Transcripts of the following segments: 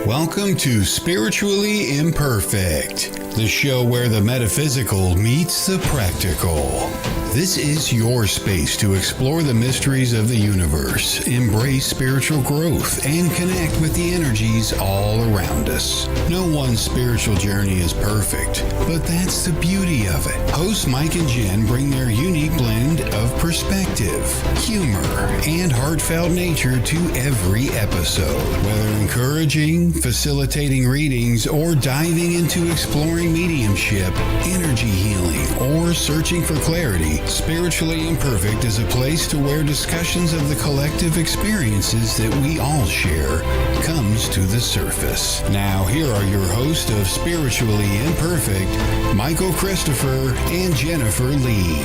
Welcome to Spiritually Imperfect, the show where the metaphysical meets the practical. This is your space to explore the mysteries of the universe, embrace spiritual growth, and connect with the energies all around us. No one spiritual journey is perfect, but that's the beauty of it. Hosts Mike and Jen bring their unique blend of perspective, humor, and heartfelt nature to every episode. Whether encouraging, facilitating readings, or diving into exploring mediumship, energy healing, or searching for clarity, Spiritually Imperfect is a place to where discussions of the collective experiences that we all share comes to the surface. Now, here are your hosts of Spiritually Imperfect, Michael Christopher and Jennifer Lee.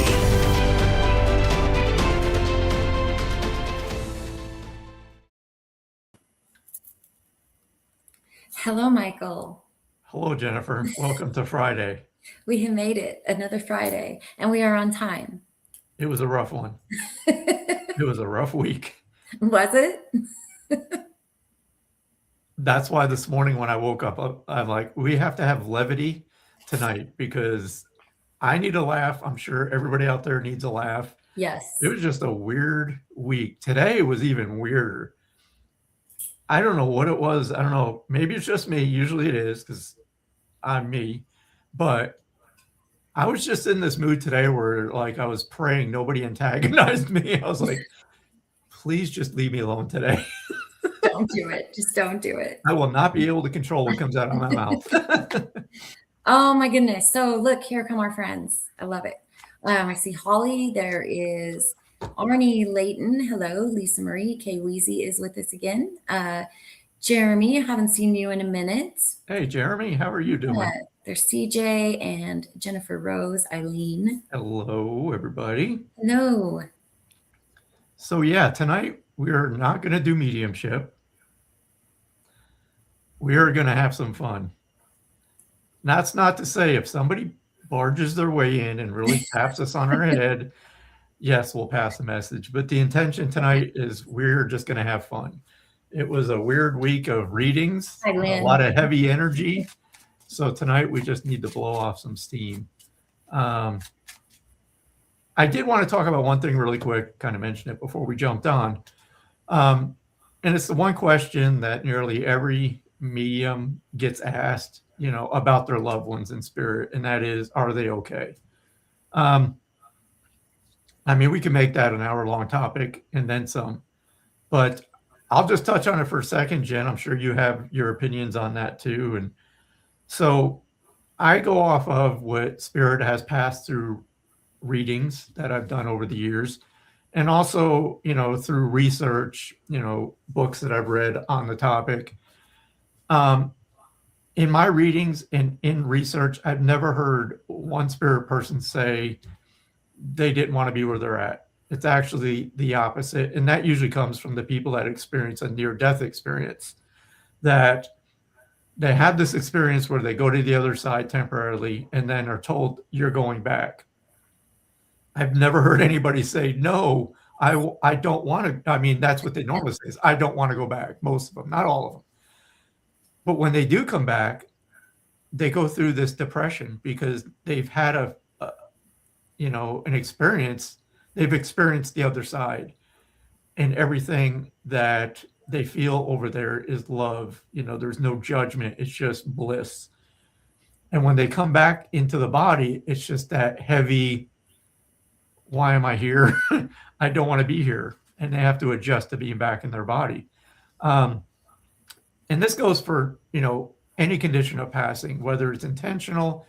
Hello, Michael. Hello, Jennifer. Welcome to Friday. We have made it, another Friday, and we are on time. It was a rough one. It was a rough week. Was it? That's why this morning when I woke up, I'm like, we have to have levity tonight because I need a laugh. I'm sure everybody out there needs a laugh. Yes. It was just a weird week. Today was even weirder. I don't know what it was. I don't know. Maybe it's just me. Usually it is because I'm me. But I was just in this mood today where like I was praying nobody antagonized me. I was like, please just leave me alone today. Don't do it. Just don't do it. I will not be able to control what comes out of my mouth. Oh my goodness. So look, here come our friends. I love it. I see Holly. There is Arnie Layton. Hello. Lisa Marie. Kay Weezy is with us again. Jeremy, I haven't seen you in a minute. Hey, Jeremy, how are you doing? There's CJ and Jennifer Rose, Eileen. Hello, everybody. Hello. So yeah, tonight we are not going to do mediumship. We are going to have some fun. That's not to say if somebody barges their way in and really taps us on our head, yes, we'll pass the message. But the intention tonight is we're just going to have fun. It was a weird week of readings, a lot of heavy energy. So tonight we just need to blow off some steam. I did want to talk about one thing really quick, kind of mention it before we jumped on. And it's the one question that nearly every medium gets asked, you know, about their loved ones in spirit. And that is, are they okay? I mean, we can make that an hour-long topic and then some. But I'll just touch on it for a second, Jen. I'm sure you have your opinions on that too. And so I go off of what Spirit has passed through readings that I've done over the years. And also, you know, through research, you know, books that I've read on the topic. In my readings and in research, I've never heard one spirit person say they didn't want to be where they're at. It's actually the opposite. And that usually comes from the people that experience a near-death experience, that they have this experience where they go to the other side temporarily and then are told you're going back. I've never heard anybody say, no, I don't want to. I mean, that's what they normally say is, I don't want to go back. Most of them, not all of them. But when they do come back, they go through this depression because they've had an experience. They've experienced the other side, and everything that they feel over there is love. You know, there's no judgment. It's just bliss. And when they come back into the body, it's just that heavy, why am I here? I don't want to be here. And they have to adjust to being back in their body. And this goes for, you know, any condition of passing, whether it's intentional,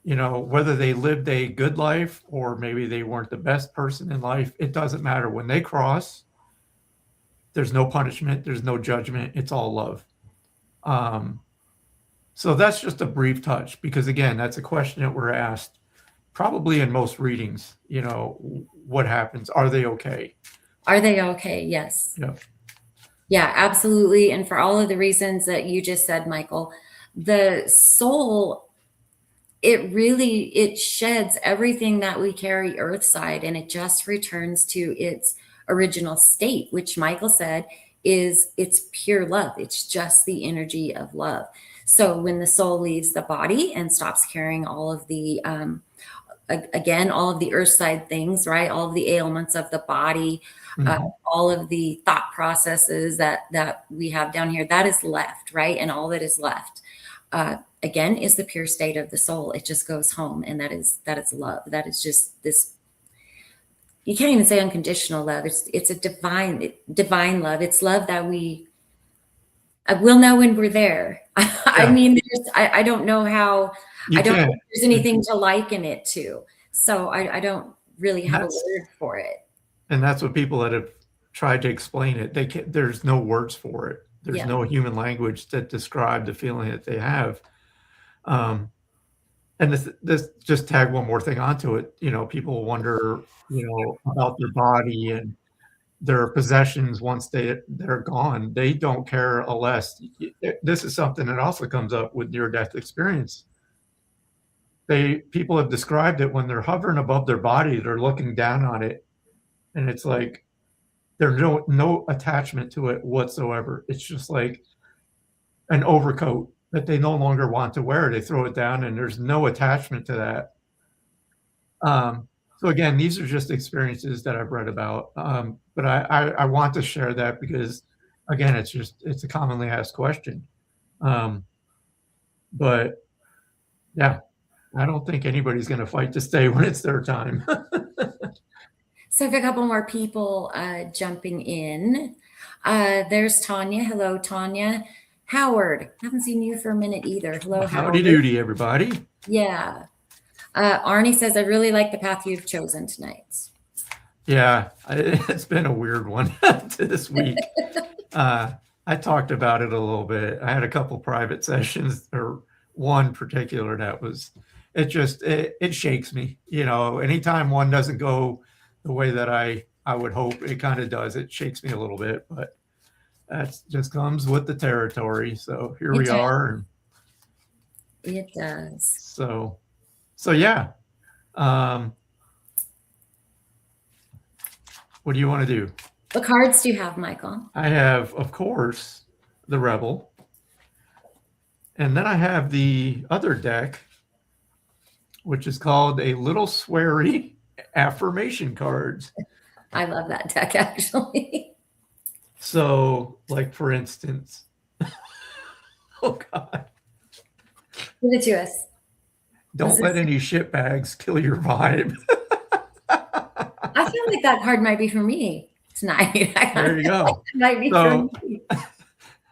you know, whether they lived a good life or maybe they weren't the best person in life. It doesn't matter. When they cross, there's no punishment. There's no judgment. It's all love. So that's just a brief touch because, again, that's a question that we're asked probably in most readings. You know, what happens? Are they okay? Are they okay? Yes. Yeah. Yeah, absolutely. And for all of the reasons that you just said, Michael, the soul, it sheds everything that we carry earthside and it just returns to its original state, which Michael said it's pure love. It's just the energy of love. So when the soul leaves the body and stops carrying all of the again, all of the earth side things, right? All of the ailments of the body, all of the thought processes that we have down here, that is left, right? And all that is left, again, is the pure state of the soul. It just goes home, and that is love. That is just this. You can't even say unconditional love. It's a divine love. It's love that we'll know when we're there. I mean, I don't know how. I don't know if there's anything to liken it to. So I don't really have a word for it. And that's what people that have tried to explain it, they can't, there's no words for it. There's no human language that describe the feeling that they have. And this just tag one more thing onto it. You know, people wonder, you know, about their body and their possessions once they're gone. They don't care a less. This is something that also comes up with near-death experience. People have described it when they're hovering above their body, they're looking down on it, and it's like there's no attachment to it whatsoever. It's just like an overcoat that they no longer want to wear. They throw it down, and there's no attachment to that. So again, these are just experiences that I've read about, but I want to share that because, again, it's a commonly asked question. But yeah, I don't think anybody's going to fight to stay when it's their time. So I have a couple more people jumping in. There's Tanya. Hello, Tanya. Howard, haven't seen you for a minute either. Hello, Howard. Howdy doody, everybody. Yeah. Arnie says, I really like the path you've chosen tonight. Yeah, it's been a weird one this week. I talked about it a little bit. I had a couple private sessions, or one particular that was, it shakes me. You know, anytime one doesn't go the way that I would hope, it kind of does. It shakes me a little bit, but that just comes with the territory. So here we are. It does. So yeah. What do you want to do? What cards do you have, Michael? I have, of course, the Rebel. And then I have the other deck, which is called a Little Sweary Affirmation Cards. I love that deck, actually. So, like, for instance, oh, God. Give it to us. Don't let any shitbags kill your vibe. I feel like that card might be for me tonight. There you go. Might be for me.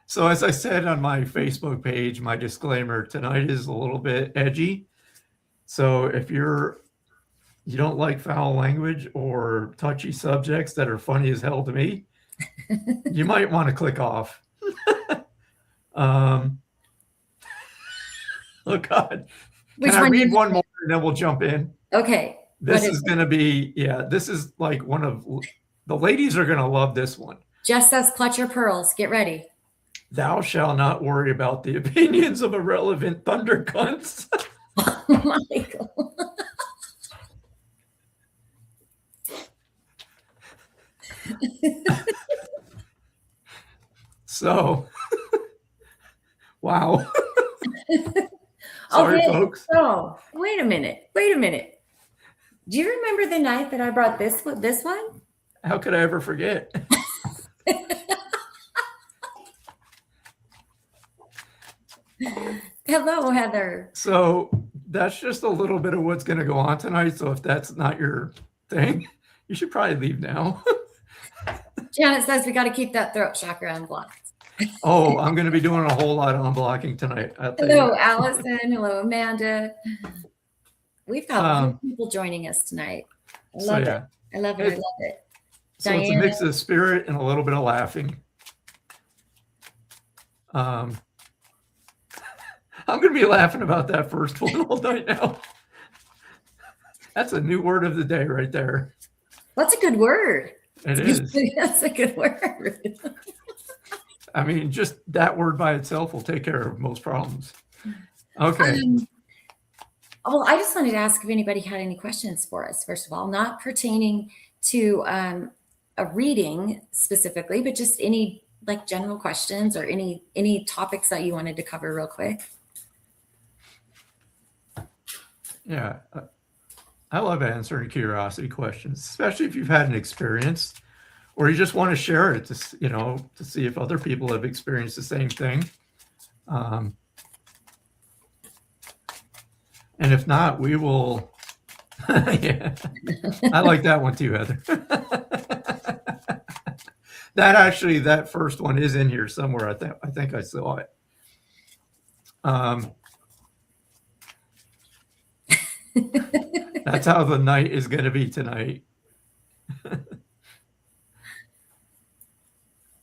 So as I said on my Facebook page, my disclaimer tonight is a little bit edgy. So if you don't like foul language or touchy subjects that are funny as hell to me, you might want to click off. Oh God. Can I read one more and then we'll jump in? Okay. This is going to be, this is like one of, the ladies are going to love this one. Just says clutch your pearls. Get ready. Thou shalt not worry about the opinions of irrelevant thunder cunts. Oh, Michael. So, wow. Sorry, folks. So, wait a minute. Do you remember the night that I brought this one? How could I ever forget? Hello, Heather. So that's just a little bit of what's going to go on tonight. So if that's not your thing, you should probably leave now. Janet says we got to keep that throat chakra unblocked. Oh, I'm going to be doing a whole lot of unblocking tonight. Hello, Allison. Hello, Amanda. We've got people joining us tonight. I love it. I love it. So it's a mix of spirit and a little bit of laughing. I'm going to be laughing about that first one all night now. That's a new word of the day right there. That's a good word. It is. That's a good word. I mean, just that word by itself will take care of most problems. Okay. Well, I just wanted to ask if anybody had any questions for us, first of all, not pertaining to a reading specifically, but just any like general questions or any topics that you wanted to cover real quick? Yeah. I love answering curiosity questions, especially if you've had an experience or you just want to share it to, to see if other people have experienced the same thing. And if not, we will. Yeah, I like that one too, Heather. That first one is in here somewhere. I think I saw it. That's how the night is going to be tonight.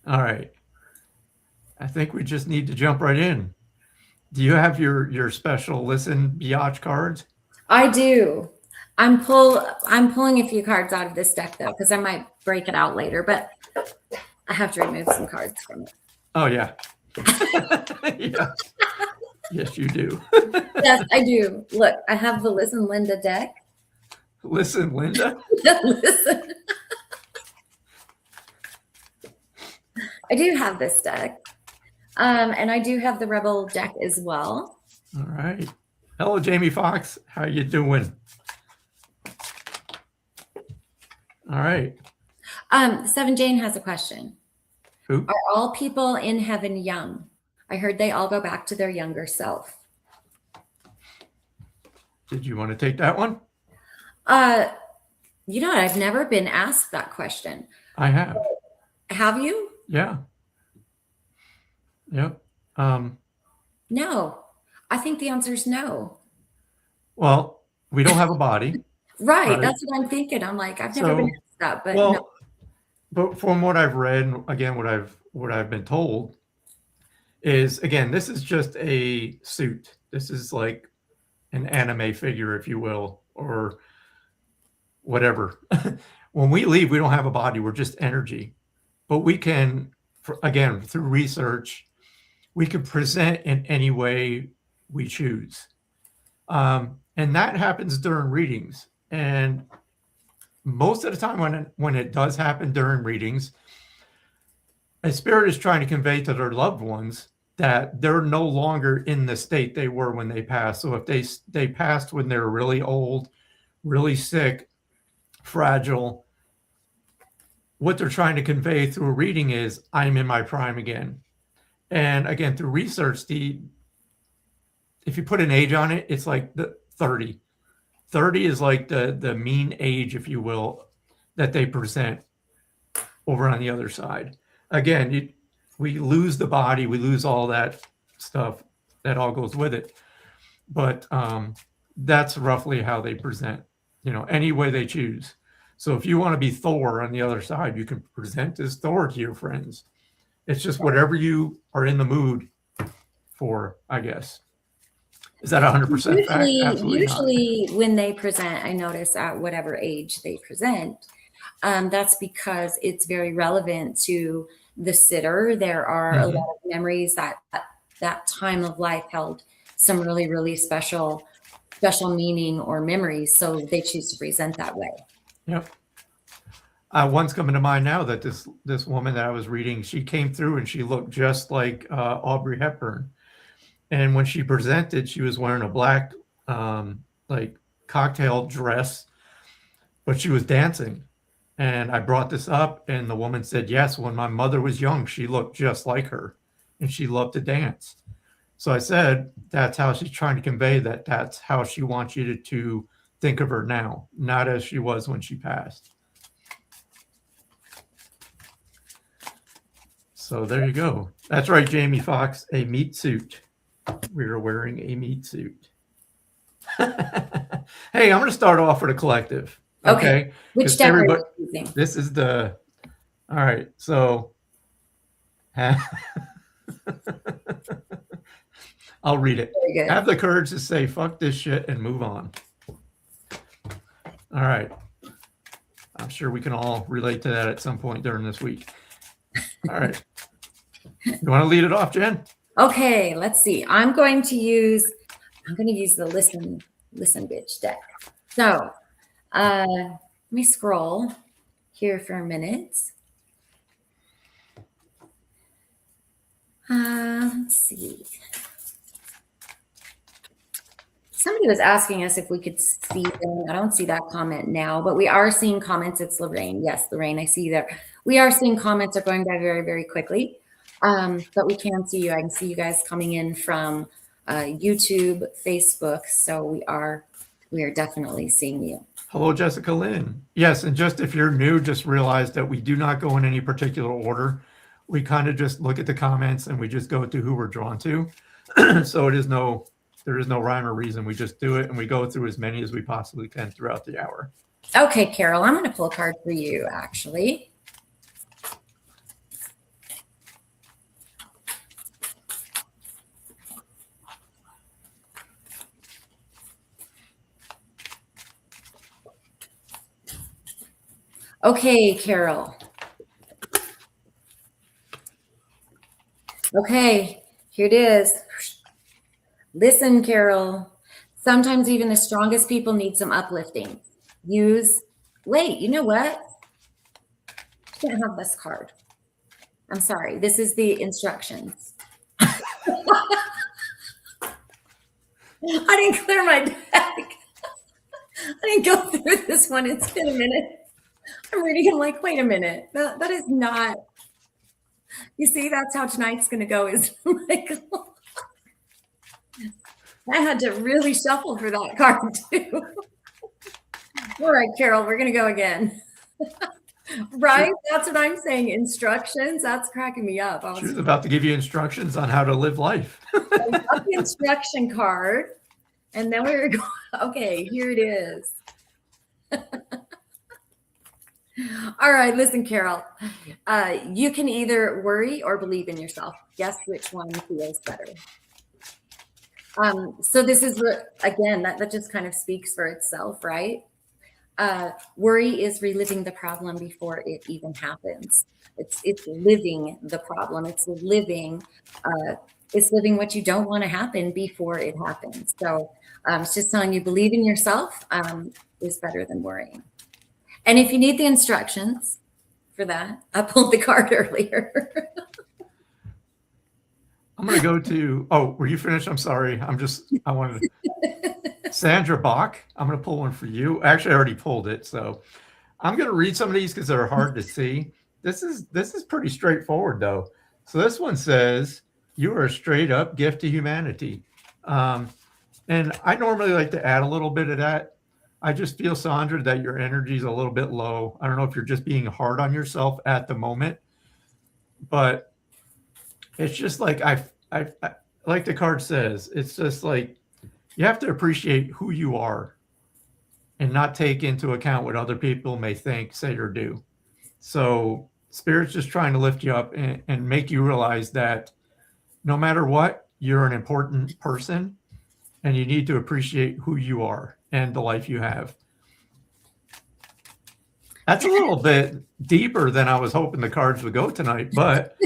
All right. I think we just need to jump right in. Do you have your special listen biatch cards? I do. I'm pulling a few cards out of this deck though, because I might break it out later, but I have to remove some cards from it. Oh yeah. Yeah. Yes, you do. Yes, I do. Look, I have the Listen Linda deck. Listen, Linda. Listen. I do have this deck. And I do have the Rebel deck as well. All right. Hello, Jamie Fox. How you doing? All right. Seven Jane has a question. Who? Are all people in heaven young? I heard they all go back to their younger self. Did you want to take that one? You know what? I've never been asked that question. I have. Have you? Yeah. Yep. No. I think the answer is no. Well, we don't have a body. Right. That's what I'm thinking. I'm like, I've never been asked that, but no. But from what I've read, and again, what I've been told is, again, this is just a suit. This is like an anime figure, if you will, or whatever. When we leave, we don't have a body. We're just energy. But we can, again, through research, we can present in any way we choose. And that happens during readings. And most of the time when it does happen during readings, a spirit is trying to convey to their loved ones that they're no longer in the state they were when they passed. So if they passed when they were really old, really sick, fragile, what they're trying to convey through a reading is, I'm in my prime again. And again, through research, if you put an age on it, it's like the 30. 30 is like the mean age, if you will, that they present over on the other side. Again, we lose the body, we lose all that stuff that all goes with it. But that's roughly how they present, any way they choose. So if you want to be Thor on the other side, you can present as Thor to your friends. It's just whatever you are in the mood for, I guess. Is that 100% fact? Absolutely usually not. When they present, I notice at whatever age they present, that's because it's very relevant to the sitter. There are a lot of memories that time of life held some really, really special meaning or memories. So they choose to present that way. Yep. One's coming to mind now that this woman that I was reading, she came through and she looked just like Audrey Hepburn. And when she presented, she was wearing a black like cocktail dress, but she was dancing. And I brought this up and the woman said, yes, when my mother was young, she looked just like her and she loved to dance. So I said, that's how she's trying to convey that. That's how she wants you to think of her now, not as she was when she passed. So there you go. That's right, Jamie Fox, a meat suit. We are wearing a meat suit. Hey, I'm going to start off with a collective. Okay. Which deck are you using? This is all right. So I'll read it. Have the courage to say, fuck this shit and move on. All right. I'm sure we can all relate to that at some point during this week. All right. You want to lead it off, Jen? Okay, let's see. I'm going to use the listen bitch deck. So let me scroll here for a minute. Let's see. Somebody was asking us if we could see them. I don't see that comment now, but we are seeing comments. It's Lorraine. Yes, Lorraine, I see that. We are seeing comments are going by very, very quickly. But we can see you. I can see you guys coming in from YouTube, Facebook. So we are definitely seeing you. Hello, Jessica Lynn. Yes, and just if you're new, just realize that we do not go in any particular order. We kind of just look at the comments and we just go to who we're drawn to. So there is no rhyme or reason. We just do it and we go through as many as we possibly can throughout the hour. Okay, Carol, I'm going to pull a card for you, actually. Okay, Carol. Okay, here it is. Listen, Carol. Sometimes even the strongest people need some uplifting. Wait, you know what? I can't have this card. I'm sorry. This is the instructions. I didn't clear my deck. I didn't go through this one. It's been a minute. I'm reading. I'm like, wait a minute. That is not. You see, that's how tonight's going to go. Is like, I had to really shuffle for that card too. All right, Carol, we're going to go again. Right? That's what I'm saying. Instructions. That's cracking me up. She was about to give you instructions on how to live life. I got the instruction card, and then we were going. Okay, here it is. All right, listen, Carol. You can either worry or believe in yourself. Guess which one feels better. So this is again that just kind of speaks for itself, right? Worry is reliving the problem before it even happens. It's living the problem. It's living what you don't want to happen before it happens. So it's just telling you believe in yourself is better than worrying. And if you need the instructions for that, I pulled the card earlier. I'm going to go to, oh, were you finished? I'm sorry. I wanted to, Sandra Bach. I'm going to pull one for you. Actually, I already pulled it. So I'm going to read some of these because they're hard to see. This is pretty straightforward though. So this one says, you are a straight up gift to humanity. And I normally like to add a little bit of that. I just feel, Sandra, that your energy is a little bit low. I don't know if you're just being hard on yourself at the moment, but it's just like I like the card says, it's just like you have to appreciate who you are and not take into account what other people may think, say, or do. So Spirit's just trying to lift you up and make you realize that no matter what, you're an important person and you need to appreciate who you are and the life you have. That's a little bit deeper than I was hoping the cards would go tonight, but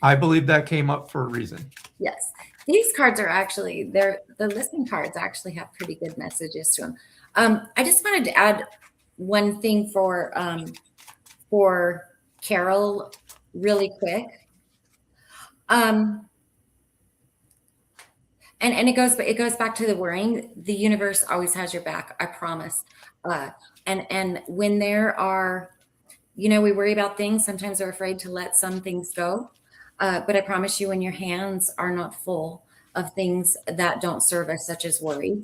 I believe that came up for a reason. Yes. These cards are actually, the listening cards actually have pretty good messages to them. I just wanted to add one thing for Carol really quick. And it goes back to the worrying. The universe always has your back, I promise. And when there are, we worry about things, sometimes we're afraid to let some things go. But I promise you, when your hands are not full of things that don't serve us, such as worry,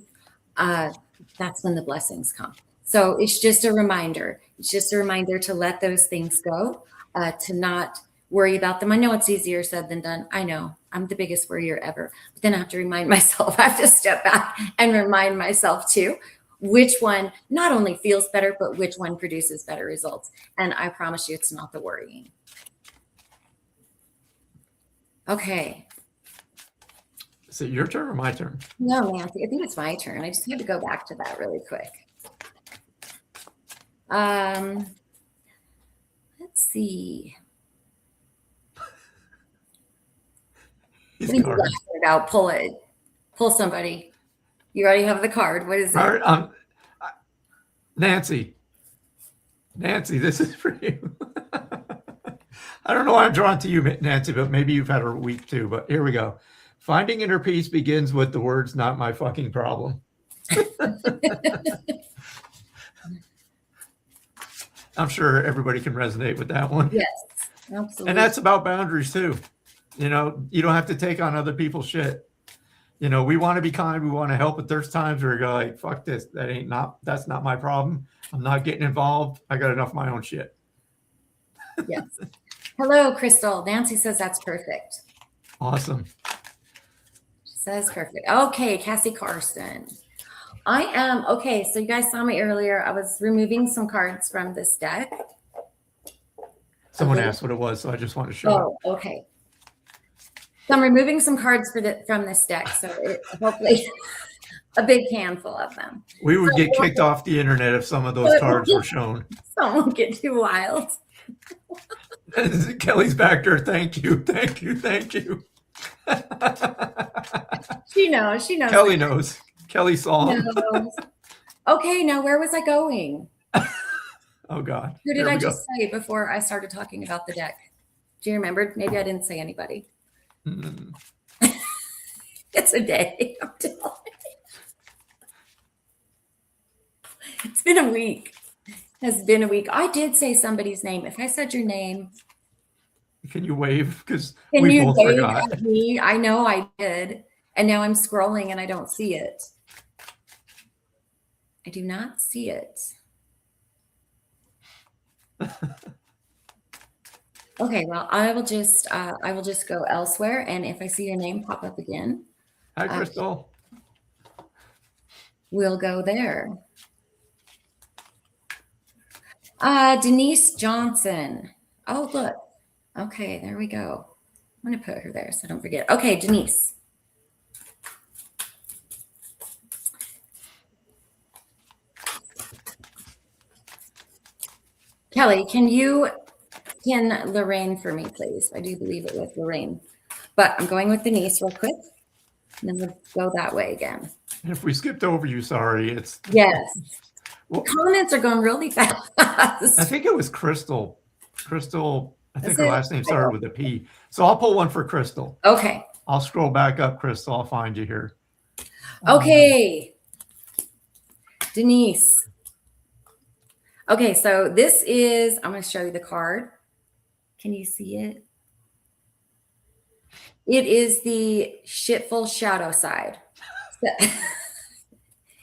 that's when the blessings come. So it's just a reminder. It's just a reminder to let those things go, to not worry about them. I know it's easier said than done. I know I'm the biggest worrier ever, but then I have to remind myself, I have to step back and remind myself too, which one not only feels better, but which one produces better results. And I promise you, it's not the worrying. Okay. Is it your turn or my turn? No, Nancy, I think it's my turn. I just had to go back to that really quick. Let's see. Out, pull it. Pull somebody. You already have the card. What is it? All right, Nancy, this is for you. I don't know why I'm drawn to you, Nancy, but maybe you've had a week too. But here we go. Finding inner peace begins with the words, "Not my fucking problem." I'm sure everybody can resonate with that one. Yes, absolutely. And that's about boundaries too. You know, you don't have to take on other people's shit. You know, we want to be kind, we want to help, but there's times where you go like, fuck this, that's not my problem. I'm not getting involved. I got enough of my own shit. Yes. Hello, Crystal. Nancy says that's perfect. Awesome. She says perfect. Okay, Cassie Carson. I am, okay, so you guys saw me earlier. I was removing some cards from this deck. Someone asked what it was, so I just want to show it. Oh, okay. So I'm removing some cards from this deck, so hopefully a big handful of them. We would get kicked off the internet if some of those cards were shown. Someone get too wild. Kelly's back there. Thank you. She knows. Kelly knows. Kelly saw him. Okay, now where was I going? Oh, God. Who did I just say before I started talking about the deck? Do you remember? Maybe I didn't say anybody. Mm. It's a day. I'm telling you. It's been a week. It's been a week. I did say somebody's name. If I said your name. Can you wave? Because we both forgot. At me? I know I did. And now I'm scrolling and I don't see it. I do not see it. Okay, well, I will just go elsewhere, and if I see your name pop up again, hi, Crystal. We'll go there. Denise Johnson. Oh, look. Okay, there we go. I'm going to put her there so I don't forget. Okay, Denise. Kelly, can Lorraine for me, please? I do believe it was Lorraine. But I'm going with Denise real quick. And then we'll go that way again. If we skipped over you, sorry. Yes. Well, comments are going really fast. I think it was Crystal. Crystal, I think her last name started with a P. So I'll pull one for Crystal. Okay. I'll scroll back up, Crystal. I'll find you here. Okay. Denise. Okay, so this is, I'm going to show you the card. Can you see it? It is the shitful shadow side.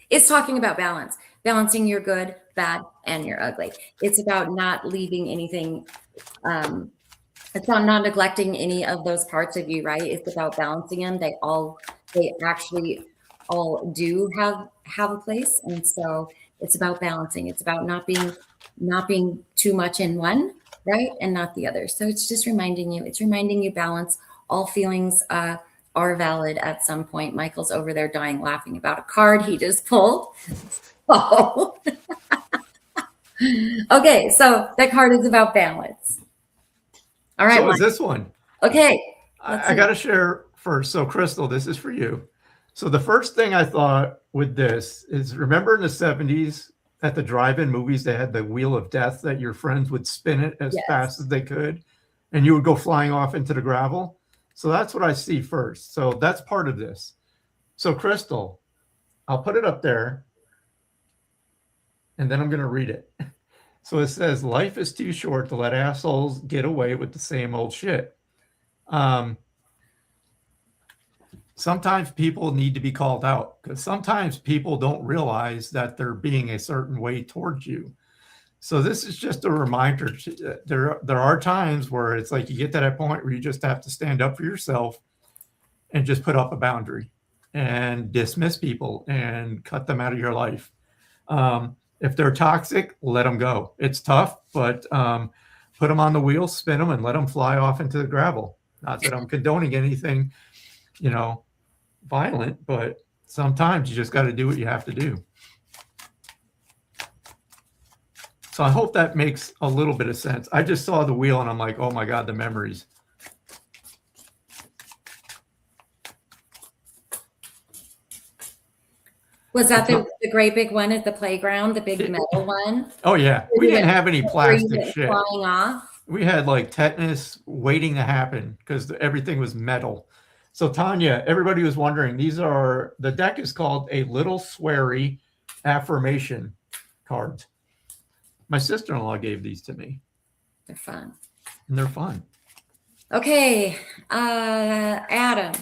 It's talking about balance, balancing your good, bad, and your ugly. It's about not leaving anything. It's about not neglecting any of those parts of you, right? It's about balancing them. They actually all do have a place. And so it's about balancing. It's about not being too much in one, right? And not the other. So it's just reminding you balance. All feelings are valid at some point. Michael's over there dying laughing about a card he just pulled. Oh. Okay, so that card is about balance. All right. So is this one. Okay. I got to share first. So Crystal, this is for you. So the first thing I thought with this is, remember in the 70s at the drive-in movies, they had the wheel of death that your friends would spin it as fast as they could, and you would go flying off into the gravel. So that's what I see first. So that's part of this. So Crystal, I'll put it up there, and then I'm going to read it. So it says, life is too short to let assholes get away with the same old shit. Sometimes people need to be called out, because sometimes people don't realize that they're being a certain way towards you. So this is just a reminder. There are times where it's like you get to that point where you just have to stand up for yourself and just put up a boundary and dismiss people and cut them out of your life. If they're toxic, let them go. It's tough, but put them on the wheel, spin them, and let them fly off into the gravel. Not that I'm condoning anything, violent, but sometimes you just got to do what you have to do. So I hope that makes a little bit of sense. I just saw the wheel and I'm like, oh my God, the memories. Was that the great big one at the playground, the big metal one? Oh yeah, we didn't have any plastic shit. Flying off. We had like tetanus waiting to happen because everything was metal. So Tanya, everybody was wondering, the deck is called a Little Sweary Affirmation cards. My sister-in-law gave these to me. They're fun. And they're fun. Okay, Adam.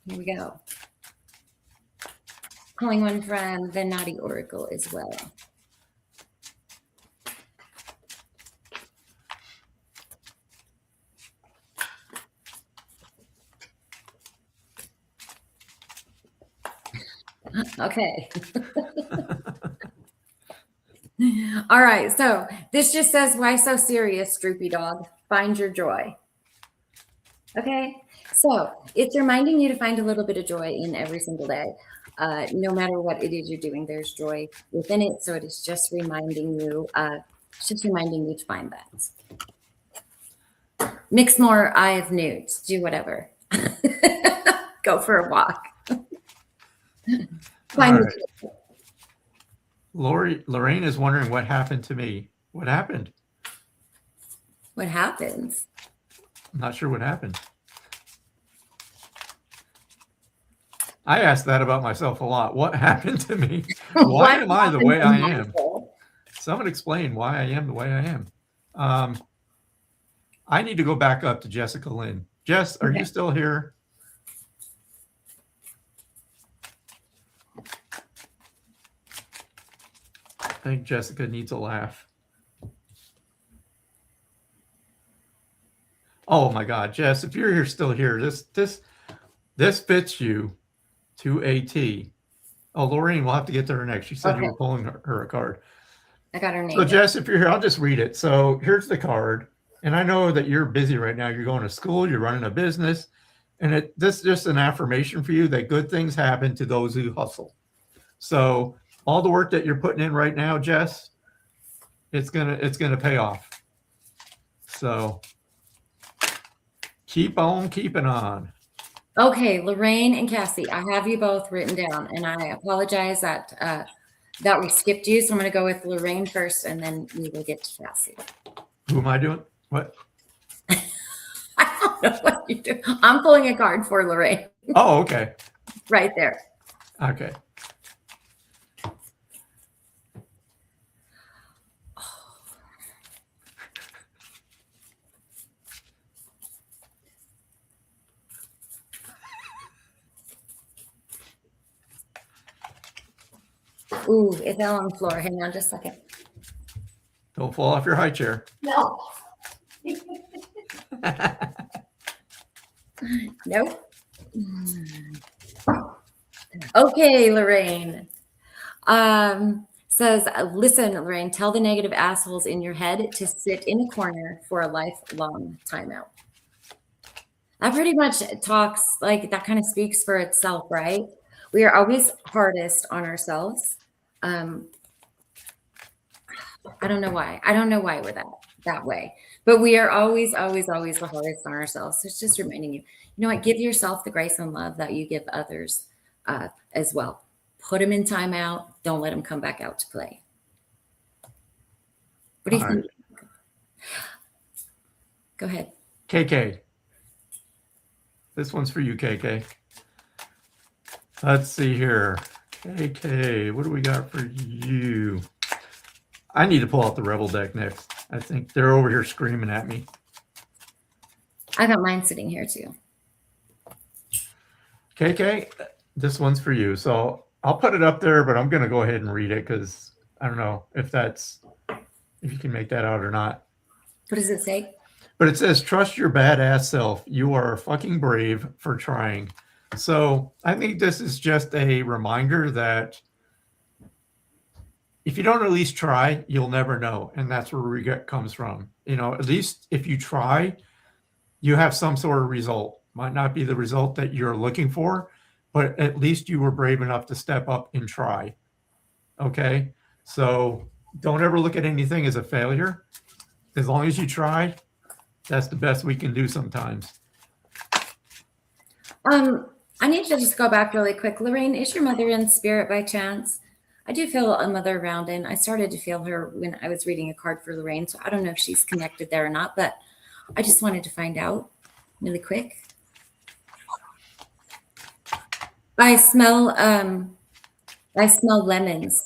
Here we go. Calling one from the Naughty Oracle as well. Okay. All right. So this just says, why so serious, droopy dog? Find your joy. Okay. So it's reminding you to find a little bit of joy in every single day. No matter what it is you're doing, there's joy within it. So it is just reminding you, to find that. Mix more eye of nudes. Do whatever. Go for a walk. Find All right. Lorraine is wondering what happened to me. What happened? What happens? I'm not sure what happened. I ask that about myself a lot. What happened to me? Why am I the way I am? Someone explain why I am the way I am. I need to go back up to Jessica Lynn. Jess, are you still here? I think Jessica needs a laugh. Oh my God, Jess, if you're still here, this fits you to a T. Oh, Lorraine, we'll have to get to her next. She said you were pulling her a card. I got her name. So Jess, if you're here, I'll just read it. So here's the card. And I know that you're busy right now. You're going to school, you're running a business. And this is just an affirmation for you that good things happen to those who hustle. So all the work that you're putting in right now, Jess, it's gonna pay off. So keep on keeping on. Okay, Lorraine and Cassie, I have you both written down, and I apologize that we skipped you. So I'm going to go with Lorraine first, and then we will get to Cassie. Who am I doing? What? I don't know what you do. I'm pulling a card for Lorraine. Oh, okay. Right there. Okay. Ooh, it fell on the floor. Hang on just a second. Don't fall off your high chair. No. Nope. Okay, Lorraine. Says, listen, Lorraine, tell the negative assholes in your head to sit in a corner for a lifelong timeout. That pretty much talks, like, that kind of speaks for itself, right? We are always hardest on ourselves. I don't know why. I don't know why we're that way. But we are always the hardest on ourselves. So it's just reminding you, you know what? Give yourself the grace and love that you give others as well. Put them in timeout. Don't let them come back out to play. What do you think? Go ahead. KK. This one's for you, KK. Let's see here. KK, what do we got for you? I need to pull out the Rebel deck next. I think they're over here screaming at me. I got mine sitting here too. KK, this one's for you. So I'll put it up there, but I'm going to go ahead and read it because I don't know if you can make that out or not. What does it say? But it says, trust your badass self. You are fucking brave for trying. So I think this is just a reminder that if you don't at least try, you'll never know. And that's where regret comes from. You know, at least if you try, you have some sort of result. Might not be the result that you're looking for, but at least you were brave enough to step up and try. Okay? So don't ever look at anything as a failure. As long as you try, that's the best we can do sometimes. I need to just go back really quick. Lorraine, is your mother in spirit by chance? I do feel a mother around, and I started to feel her when I was reading a card for Lorraine. So I don't know if she's connected there or not, but I just wanted to find out really quick. I smell lemons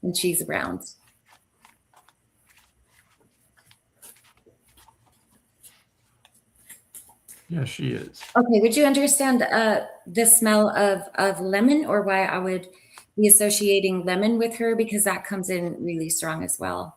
when she's around. Yes, she is. Okay, would you understand the smell of lemon, or why I would be associating lemon with her? Because that comes in really strong as well.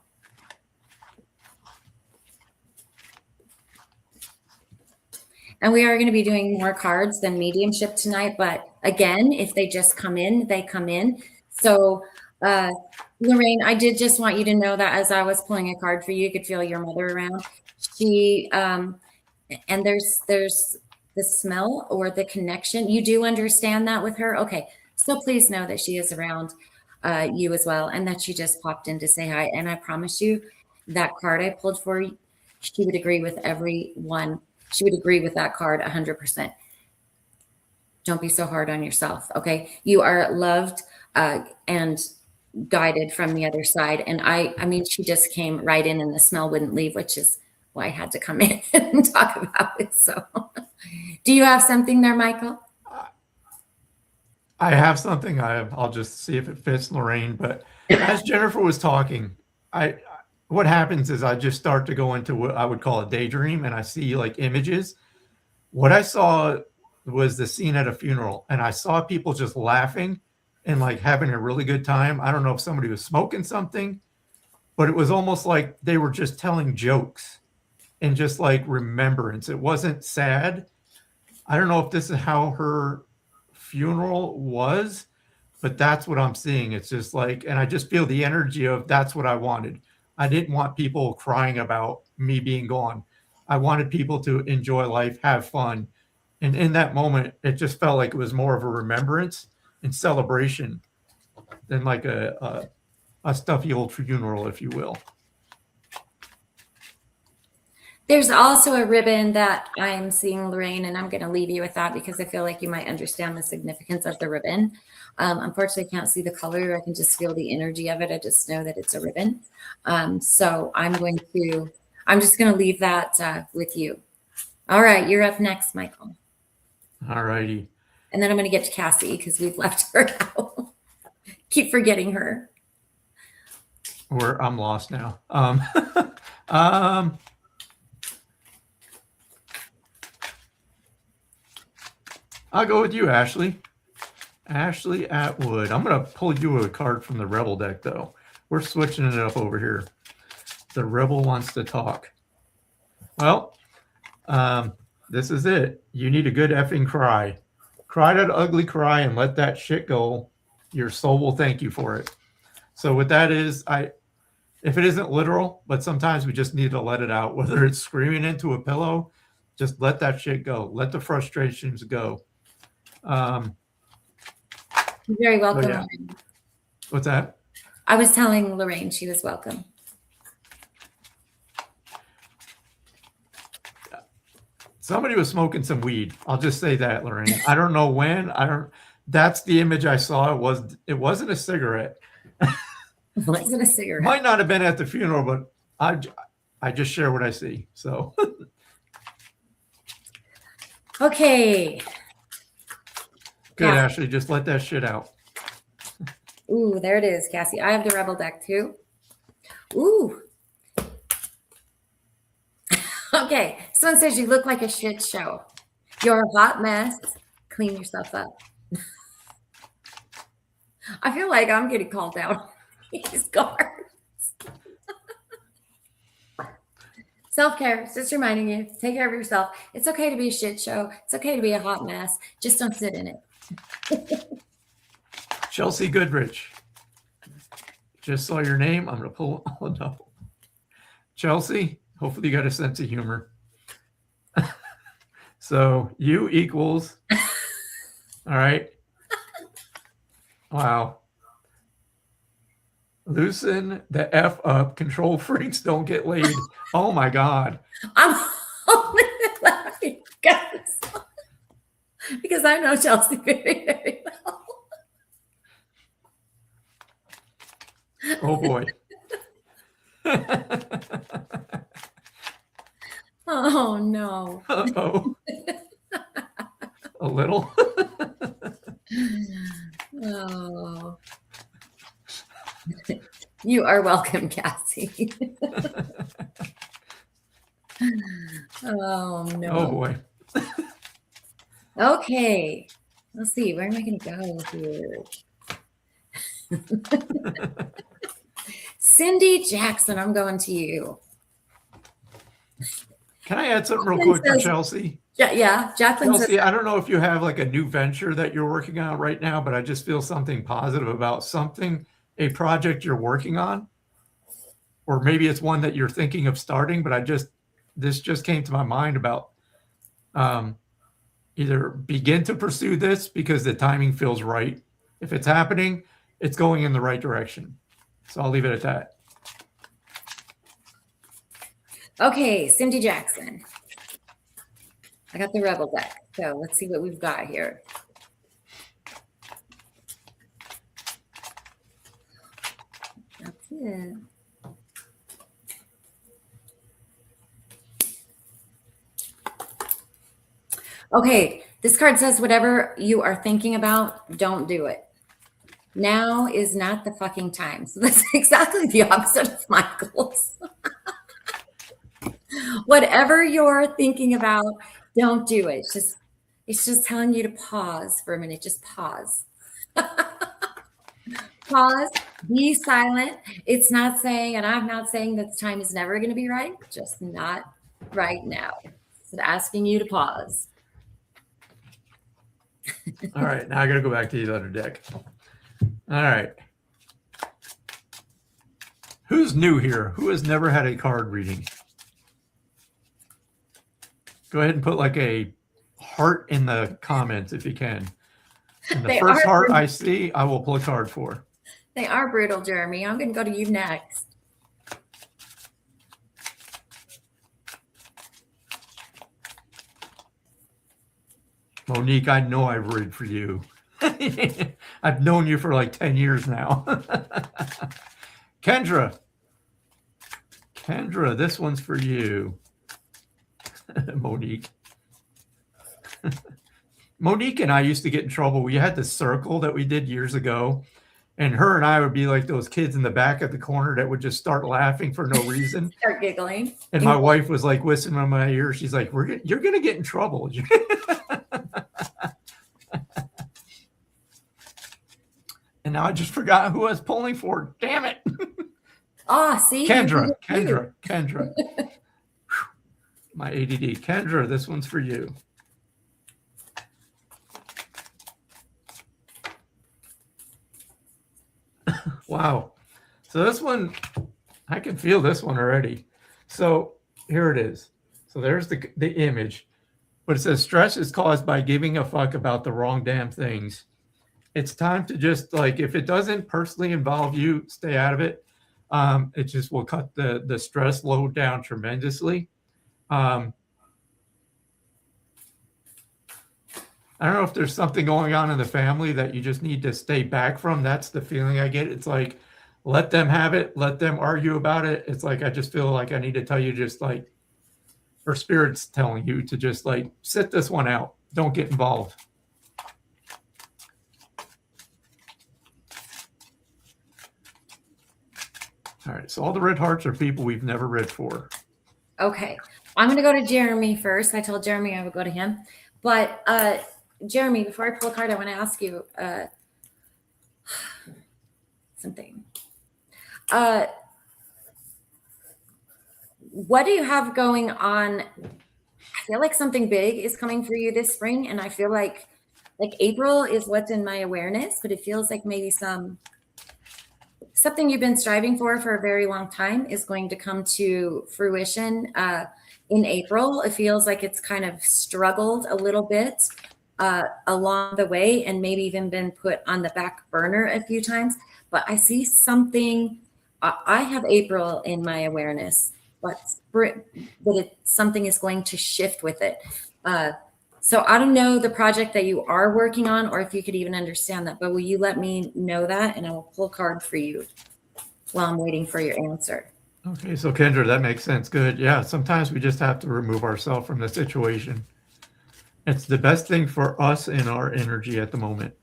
And we are going to be doing more cards than mediumship tonight. But again, if they just come in, they come in. So, Lorraine, I did just want you to know that as I was pulling a card for you, you could feel your mother around. She, and there's the smell or the connection. You do understand that with her? Okay. So please know that she is around you as well, and that she just popped in to say hi. And I promise you that card I pulled for you, she would agree with every one. She would agree with that card 100%. Don't be so hard on yourself. Okay. You are loved and guided from the other side. And I mean, she just came right in and the smell wouldn't leave, which is why I had to come in and talk about it. So do you have something there, Michael? I have something. I'll just see if it fits, Lorraine. But as Jennifer was talking, what happens is I just start to go into what I would call a daydream, and I see like images. What I saw was the scene at a funeral, and I saw people just laughing and like having a really good time. I don't know if somebody was smoking something, but it was almost like they were just telling jokes and just like remembrance. It wasn't sad. I don't know if this is how her funeral was, but that's what I'm seeing. It's just like, and I just feel the energy of that's what I wanted. I didn't want people crying about me being gone. I wanted people to enjoy life, have fun. And in that moment, it just felt like it was more of a remembrance and celebration than like a stuffy old funeral, if you will. There's also a ribbon that I'm seeing, Lorraine, and I'm going to leave you with that because I feel like you might understand the significance of the ribbon. Unfortunately, I can't see the color. I can just feel the energy of it. I just know that it's a ribbon. So I'm just going to leave that with you. All right, you're up next, Michael. All righty. And then I'm going to get to Cassie because we've left her out. Keep forgetting her. I'm lost now. I'll go with you, Ashley. Ashley Atwood. I'm going to pull you a card from the Rebel deck, though. We're switching it up over here. The Rebel wants to talk. Well, this is it. You need a good effing cry. Cry that ugly cry and let that shit go. Your soul will thank you for it. So what that is, if it isn't literal, but sometimes we just need to let it out, whether it's screaming into a pillow, just let that shit go. Let the frustrations go. You're very welcome. So yeah. What's that? I was telling Lorraine she was welcome. Somebody was smoking some weed. I'll just say that, Lorraine. I don't know when. That's the image I saw. It wasn't a cigarette. It wasn't a cigarette. Might not have been at the funeral, but I just share what I see. So okay. Good, Ashley. Just let that shit out. Ooh, there it is, Cassie. I have the Rebel deck too. Ooh. Okay. Someone says you look like a shit show. You're a hot mess. Clean yourself up. I feel like I'm getting called out. These cards. Self-care. Just reminding you, take care of yourself. It's okay to be a shit show. It's okay to be a hot mess. Just don't sit in it. Chelsea Goodrich. Just saw your name. I'm going to pull. Oh, no. Chelsea, hopefully you got a sense of humor. So U equals. All right. Wow. Loosen the F up. Control freaks don't get laid. Oh, my God. I'm only laughing because I know Chelsea very, very well. Oh boy. Oh no. Uh-oh. A little. Oh. You are welcome, Cassie. Oh no. Oh boy. Okay. Let's see. Where am I going to go here? Cindy Jackson, I'm going to you. Can I add something real quick for Chelsea? Yeah, Jacqueline Chelsea, says, I don't know if you have like a new venture that you're working on right now, but I just feel something positive about a project you're working on, or maybe it's one that you're thinking of starting, but this just came to my mind about either begin to pursue this because the timing feels right. If it's happening, it's going in the right direction. So I'll leave it at that. okay, Cindy Jackson. I got the Rebel deck. So let's see what we've got here. That's it. Okay, this card says whatever you are thinking about, don't do it. Now is not the fucking time. So that's exactly the opposite of Michael's. Whatever you're thinking about, don't do it. It's just telling you to pause for a minute. Just pause. Pause. Be silent. It's not saying, and I'm not saying that the time is never going to be right, just not right now. It's asking you to pause. All right, now I got to go back to the other deck. All right. Who's new here? Who has never had a card reading? Go ahead and put like a heart in the comments if you can. And the first heart I see, I will pull a card for. They are brutal, Jeremy. I'm going to go to you next. Monique, I know I've read for you. I've known you for like 10 years now. Kendra, this one's for you. Monique. Monique and I used to get in trouble. We had this circle that we did years ago, and her and I would be like those kids in the back of the corner that would just start laughing for no reason. Start giggling. And my wife was like whispering in my ear. She's like, you're going to get in trouble. And now I just forgot who I was pulling for. Damn it. See? Kendra. My ADD. Kendra, this one's for you. Wow. So this one, I can feel this one already. So here it is. So there's the image. But it says stress is caused by giving a fuck about the wrong damn things. It's time to just like, if it doesn't personally involve you, stay out of it. It just will cut the stress load down tremendously. I don't know if there's something going on in the family that you just need to stay back from. That's the feeling I get. It's like, let them have it. Let them argue about it. It's like, I just feel like I need to tell you just like, or spirit's telling you to just like, sit this one out. Don't get involved. All right. So all the red hearts are people we've never read for. Okay. I'm going to go to Jeremy first. I told Jeremy I would go to him. But Jeremy, before I pull a card, I want to ask you something. What do you have going on? I feel like something big is coming for you this spring, and I feel like April is what's in my awareness, but it feels like maybe something you've been striving for a very long time is going to come to fruition in April. It feels like it's kind of struggled a little bit along the way and maybe even been put on the back burner a few times. But I see something. I have April in my awareness, but something is going to shift with it. So I don't know the project that you are working on or if you could even understand that, but will you let me know that and I will pull a card for you? while I'm waiting for your answer. Okay, so Kendra, that makes sense. Good. Yeah, sometimes we just have to remove ourselves from the situation. It's the best thing for us in our energy at the moment.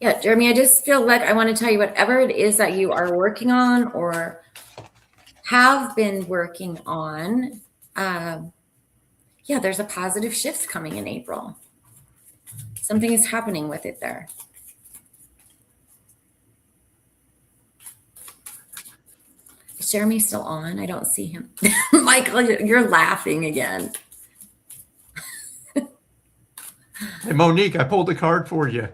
Yeah, Jeremy, I just feel like I want to tell you whatever it is that you are working on or have been working on. Yeah, there's a positive shift coming in April. Something is happening with it there. Is Jeremy still on? I don't see him. Michael, you're laughing again. Hey, Monique, I pulled a card for you.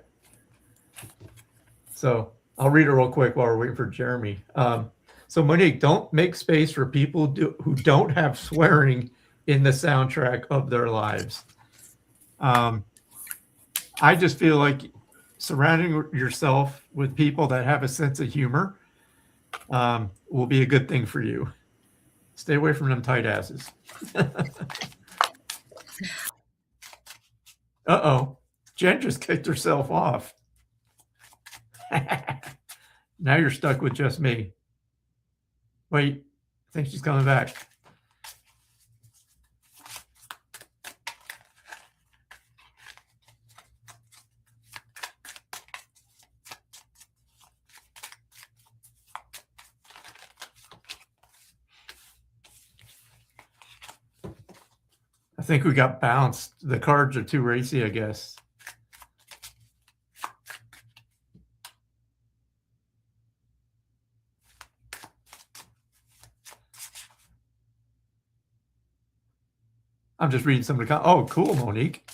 So I'll read it real quick while we're waiting for Jeremy. So Monique, don't make space for people who don't have swearing in the soundtrack of their lives. I just feel like surrounding yourself with people that have a sense of humor will be a good thing for you. Stay away from them tight asses. Uh-oh. Jen just kicked herself off. Now you're stuck with just me. Wait, I think she's coming back. I think we got bounced. The cards are too racy, I guess. I'm just reading some of the comments. Oh, cool, Monique.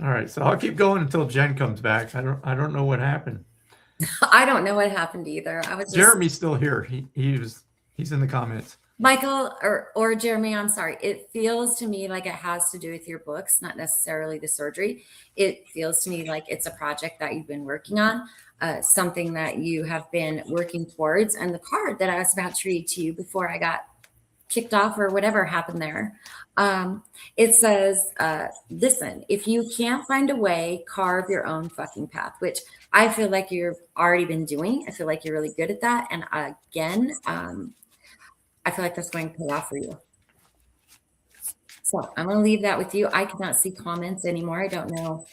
All right, so I'll keep going until Jen comes back. I don't know what happened. I don't know what happened either. I was just... Jeremy's still here. He's in the comments. Michael or Jeremy, I'm sorry. It feels to me like it has to do with your books, not necessarily the surgery. It feels to me like it's a project that you've been working on, something that you have been working towards. And the card that I was about to read to you before I got kicked off or whatever happened there, it says, listen, if you can't find a way, carve your own fucking path, which I feel like you've already been doing. I feel like you're really good at that. And again, I feel like that's going to pay off for you. So I'm going to leave that with you. I cannot see comments anymore. I don't know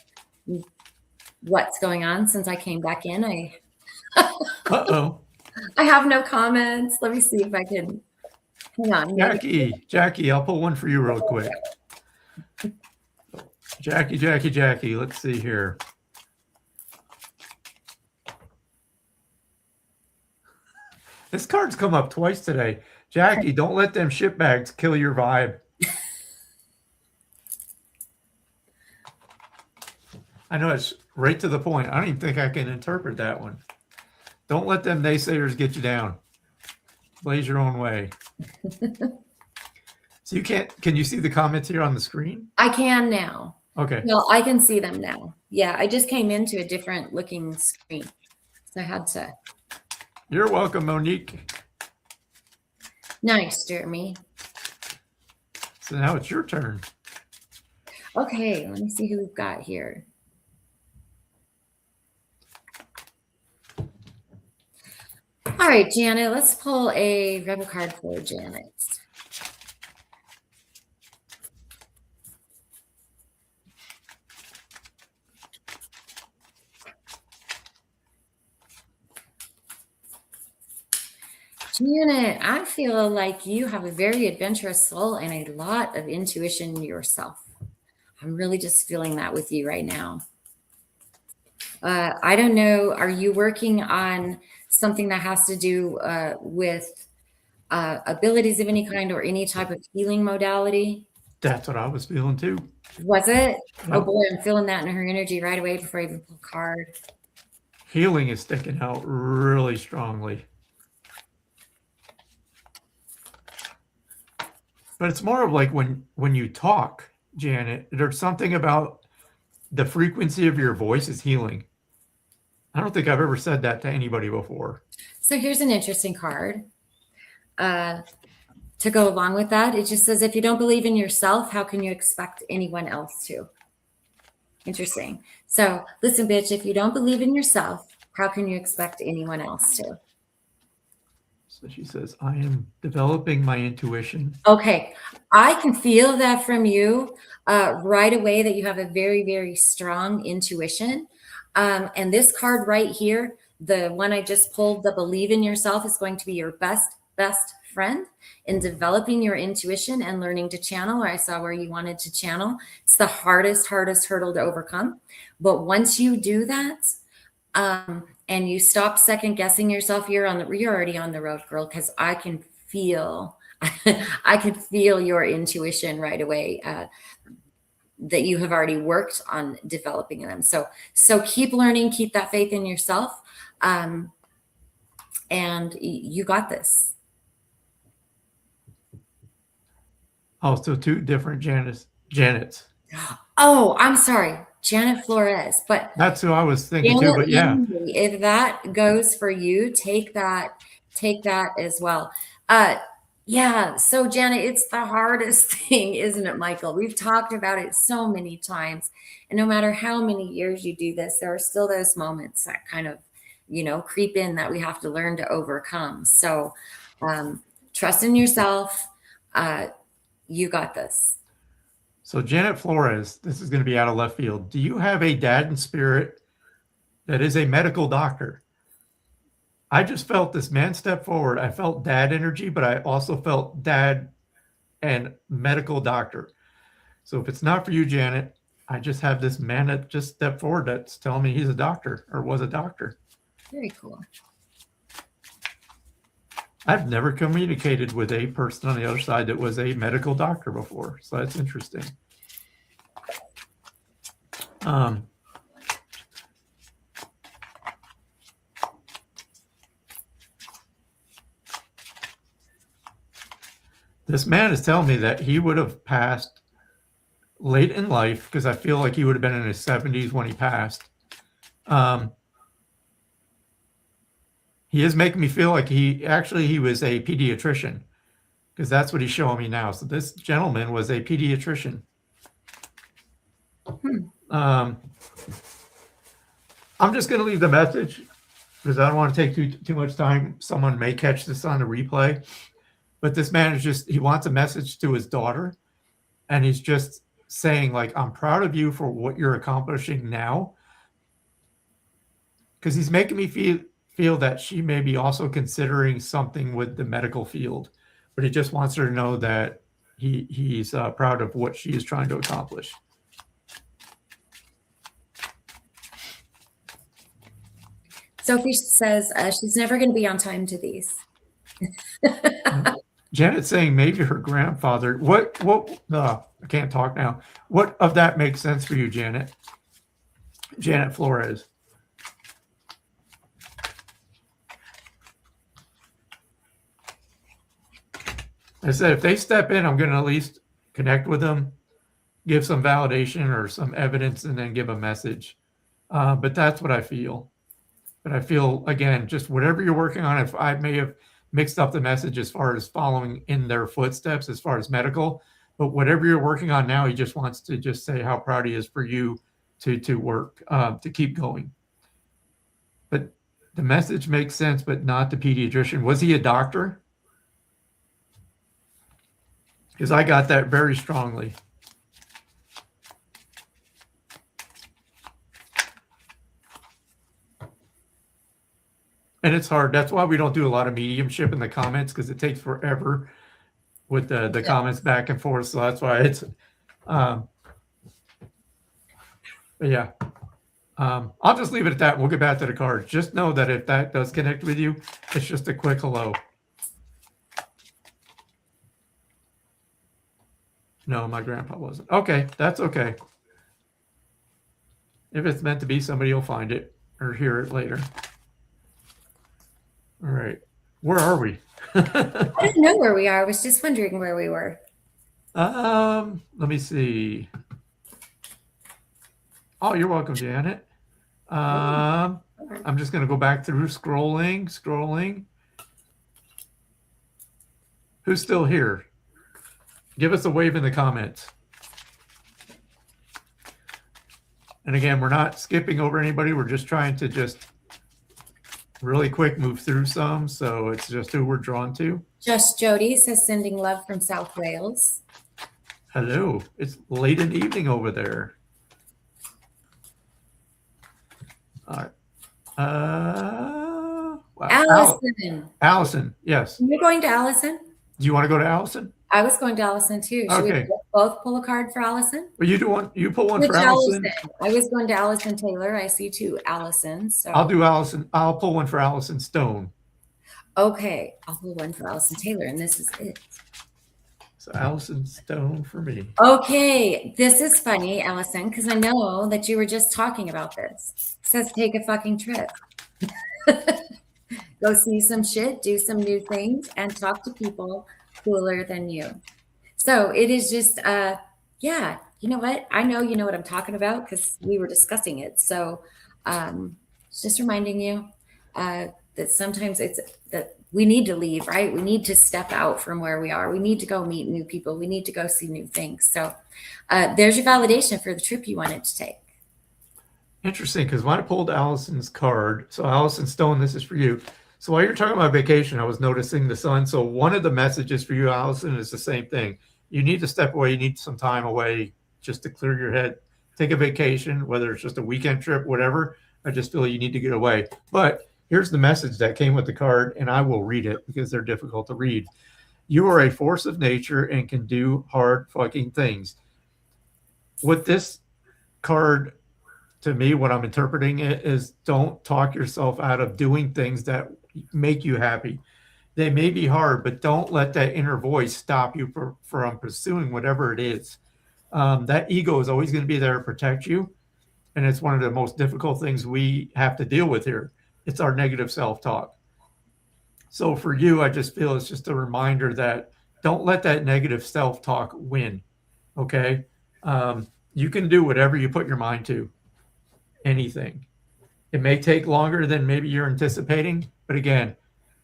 what's going on since I came back in. Uh-oh. I have no comments. Let me see if I can. Hang on. Jackie, I'll pull one for you real quick. Jackie. Let's see here. This card's come up twice today. Jackie, don't let them shit bags kill your vibe. I know it's right to the point. I don't even think I can interpret that one. Don't let them naysayers get you down. Blaze your own way. So you can you see the comments here on the screen? I can now. Okay. No, I can see them now. Yeah, I just came into a different looking screen. So I had to. You're welcome, Monique. Nice, Jeremy. So now it's your turn. Okay, let me see who we've got here. All right, Janet, let's pull a rebel card for Janet. Janet, I feel like you have a very adventurous soul and a lot of intuition yourself. I'm really just feeling that with you right now. I don't know. Are you working on something that has to do with abilities of any kind or any type of healing modality? That's what I was feeling too. Was it? No. Oh boy, I'm feeling that in her energy right away before I even pull a card. Healing is sticking out really strongly. But it's more of like when you talk, Janet, there's something about the frequency of your voice is healing. I don't think I've ever said that to anybody before. So here's an interesting card. to go along with that. It just says, if you don't believe in yourself, how can you expect anyone else to? Interesting. So listen, bitch, if you don't believe in yourself, how can you expect anyone else to? So she says, I am developing my intuition. Okay. I can feel that from you right away, that you have a very, very strong intuition. And this card right here, the one I just pulled, the believe in yourself, is going to be your best friend in developing your intuition and learning to channel. I saw where you wanted to channel. It's the hardest hurdle to overcome. But once you do that, and you stop second guessing yourself, you're already on the road, girl, because I can feel I can feel your intuition right away, that you have already worked on developing them. So keep learning, keep that faith in yourself, and you got this. Oh, so two different Janets. Oh, I'm sorry, Janet Flores, but that's who I was thinking too. But yeah, if that goes for you, take that as well. Yeah. So Janet, it's the hardest thing, isn't it, Michael? We've talked about it so many times, and no matter how many years you do this, there are still those moments that kind of, creep in that we have to learn to overcome. So, trust in yourself. You got this. So Janet Flores, this is going to be out of left field. Do you have a dad in spirit that is a medical doctor? I just felt this man step forward. I felt dad energy, but I also felt dad and medical doctor. So if it's not for you, Janet, I just have this man that just stepped forward that's telling me he's a doctor or was a doctor. Very cool. I've never communicated with a person on the other side that was a medical doctor before. So that's interesting. This man is telling me that he would have passed late in life, because I feel like he would have been in his 70s when he passed. He is making me feel like he was a pediatrician, because that's what he's showing me now. So this gentleman was a pediatrician. I'm just going to leave the message because I don't want to take too much time. Someone may catch this on the replay, but this man is he wants a message to his daughter, and he's just saying, like, I'm proud of you for what you're accomplishing now, because he's making me feel that she may be also considering something with the medical field, but he just wants her to know that he's proud of what she is trying to accomplish. Sophie says she's never going to be on time to these. Janet's saying maybe her grandfather. What? I can't talk now. What of that makes sense for you, Janet? Janet Flores. I said, if they step in, I'm going to at least connect with them, give some validation or some evidence, and then give a message. But that's what I feel. But I feel, again, just whatever you're working on, if I may have mixed up the message as far as following in their footsteps, as far as medical, but whatever you're working on now, he just wants to just say how proud he is for you to work, to keep going. But the message makes sense, but not the pediatrician. Was he a doctor? Because I got that very strongly. And it's hard. That's why we don't do a lot of mediumship in the comments, because it takes forever with the comments back and forth. So that's why it's, but yeah. I'll just leave it at that. We'll get back to the cards. Just know that if that does connect with you, it's just a quick hello. No, my grandpa wasn't. Okay, that's okay. If it's meant to be, somebody will find it or hear it later. All right. Where are we? I didn't know where we are. I was just wondering where we were. Let me see. Oh, you're welcome, Janet. I'm just going to go back through scrolling. Who's still here? Give us a wave in the comments. And again, we're not skipping over anybody. We're just trying to just really quick move through some. So it's just who we're drawn to. Just Jody says sending love from South Wales. Hello. It's late in the evening over there. All right. Wow. Allison. Allison, yes. You're going to Allison? Do you want to go to Allison? I was going to Allison too. Should Okay. we both pull a card for Allison? Well, you do one. You pull one Which for Allison. I was going to Allison Taylor. I see two Allisons. So. I'll do Allison. I'll pull one for Allison Stone. Okay. I'll pull one for Allison Taylor, and this is it. So Allison Stone for me. Okay. This is funny, Allison, because I know that you were just talking about this. It says take a fucking trip. Go see some shit, do some new things, and talk to people cooler than you. So it is just, yeah, you know what? I know you know what I'm talking about because we were discussing it. So it's just reminding you that sometimes it's that we need to leave, right? We need to step out from where we are. We need to go meet new people. We need to go see new things. So there's your validation for the trip you wanted to take. Interesting, because when I pulled Allison's card, so Allison Stone, this is for you. So while you're talking about vacation, I was noticing the sun. So one of the messages for you, Allison, is the same thing. You need to step away. You need some time away just to clear your head. Take a vacation, whether it's just a weekend trip, whatever. I just feel you need to get away. But here's the message that came with the card, and I will read it because they're difficult to read. You are a force of nature and can do hard fucking things. With this card, to me, what I'm interpreting it is don't talk yourself out of doing things that make you happy. They may be hard, but don't let that inner voice stop you from pursuing whatever it is. That ego is always going to be there to protect you. And it's one of the most difficult things we have to deal with here. It's our negative self-talk. So for you, I just feel it's just a reminder that don't let that negative self-talk win. Okay. You can do whatever you put your mind to. Anything. It may take longer than maybe you're anticipating, but again,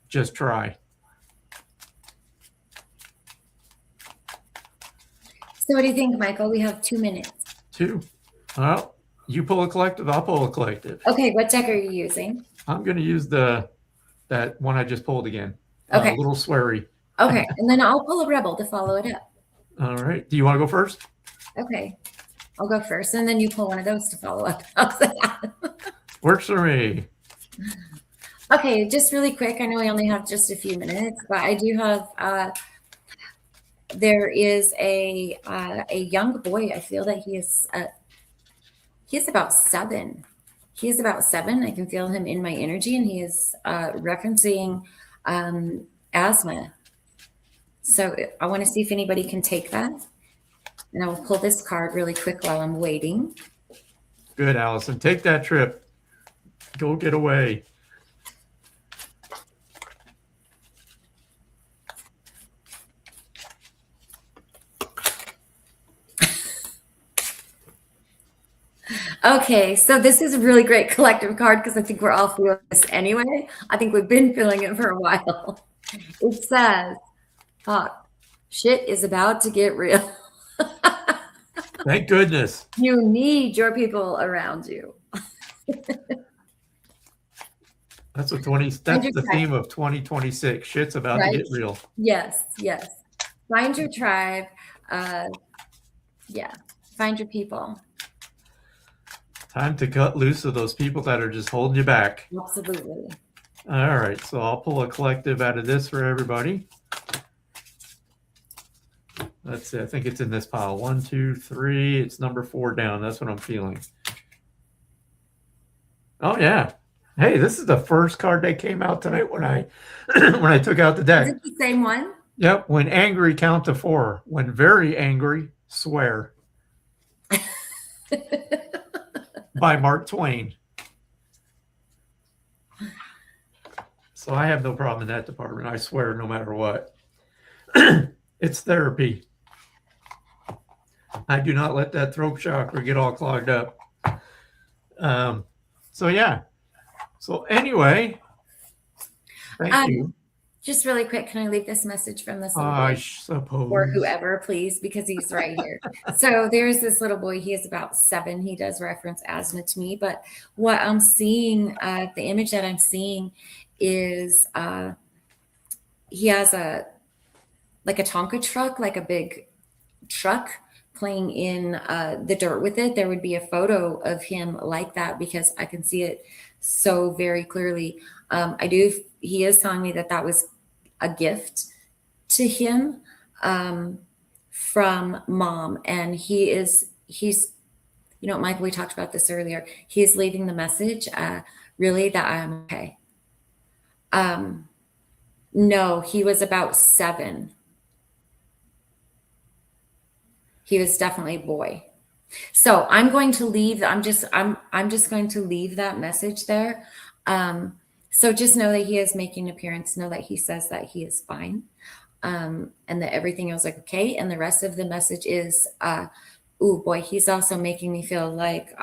just try. So what do you think, Michael? We have 2 minutes. 2. Well, you pull a collective, I'll pull a collective. Okay, what deck are you using? I'm going to use that one I just pulled again. Okay. A little sweary. Okay, and then I'll pull a rebel to follow it up. All right. Do you want to go first? Okay, I'll go first, and then you pull one of those to follow up. How's that? Works for me. Okay, just really quick. I know we only have just a few minutes, but I do have. There is a young boy. I feel that he is about 7. He is about 7. I can feel him in my energy, and he is referencing asthma. So I want to see if anybody can take that. And I will pull this card really quick while I'm waiting. Good, Allison. Take that trip. Go get away. Okay, so this is a really great collective card because I think we're all feeling this anyway. I think we've been feeling it for a while. It says, fuck, shit is about to get real. Thank goodness. You need your people around you. That's the theme of 2026. Shit's about to get real. Yes, yes. Find your tribe. Yeah, find your people. Time to cut loose of those people that are just holding you back. Absolutely. All right, so I'll pull a collective out of this for everybody. Let's see, I think it's in this pile. 1, 2, 3. It's number 4 down. That's what I'm feeling. Oh yeah. Hey, this is the first card that came out tonight when I when I took out the deck. Is it the same one? Yep. When angry, count to 4. When very angry, swear. By Mark Twain. So I have no problem in that department. I swear no matter what. It's therapy. I do not let that throat chakra get all clogged up. So yeah. So anyway, thank you. Just really quick, can I leave this message from this little I boy? suppose. Or whoever, please, because he's right here. So there's this little boy. He is about 7. He does reference asthma to me, but what I'm seeing, the image that I'm seeing is he has like a Tonka truck, like a big truck playing in the dirt with it. There would be a photo of him like that because I can see it so very clearly. He is telling me that that was a gift to him from mom. And he's, Michael, we talked about this earlier. He's leaving the message, really, that I'm okay. No, he was about 7. He was definitely a boy. So I'm going to leave. I'm just going to leave that message there. So just know that he is making an appearance. Know that he says that he is fine, and that everything is okay. And the rest of the message is, oh boy, he's also making me feel like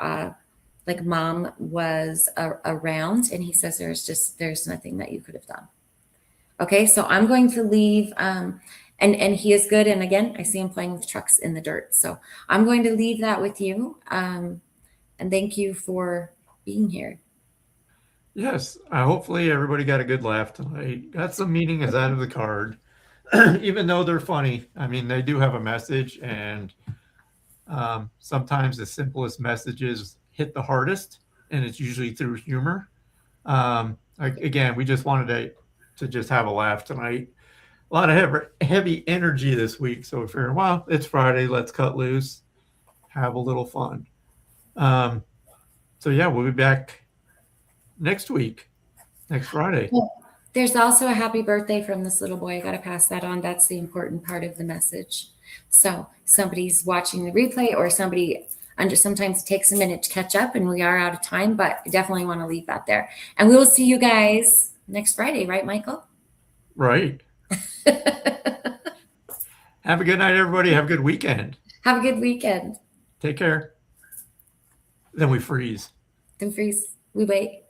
mom was around, and he says there's nothing that you could have done. Okay, so I'm going to leave. And he is good. And again, I see him playing with trucks in the dirt. So I'm going to leave that with you. And thank you for being here. Yes, hopefully everybody got a good laugh tonight. Got some meaning is out of the card, even though they're funny. I mean, they do have a message, and sometimes the simplest messages hit the hardest, and it's usually through humor. Again, we just wanted to just have a laugh tonight. A lot of heavy energy this week. So if you're, well, it's Friday, let's cut loose, have a little fun. So yeah, we'll be back next week, next Friday. Well, there's also a happy birthday from this little boy. I got to pass that on. That's the important part of the message. So somebody's watching the replay, or sometimes it takes a minute to catch up, and we are out of time, but I definitely want to leave that there. And we will see you guys next Friday, right, Michael? Right. Have a good night, everybody. Have a good weekend. Have a good weekend. Take care. Then we freeze. We wait.